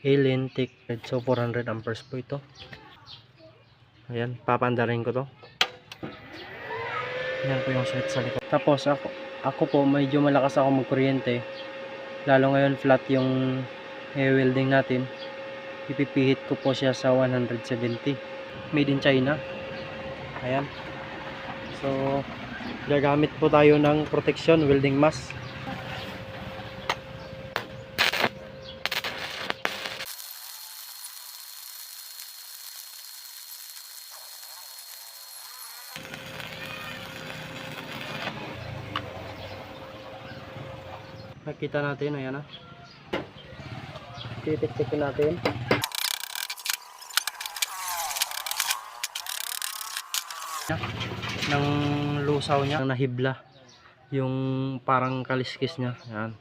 Allen Thick. So 400 amperes po ito. Ayan, papandarin ko to. Yan po yung switch sa likod. Tapos ako po medyo malakas ako magkuryente. Lalo ngayon flat yung welding natin. Ipipihit ko po siya sa 170. Made in China. Ayan. So gagamit po tayo ng protection welding mask. Nakita natin, ayan na. Titik-tik natin. Ng lusaw niya, nahibla yung parang kaliskis niya. Ayan.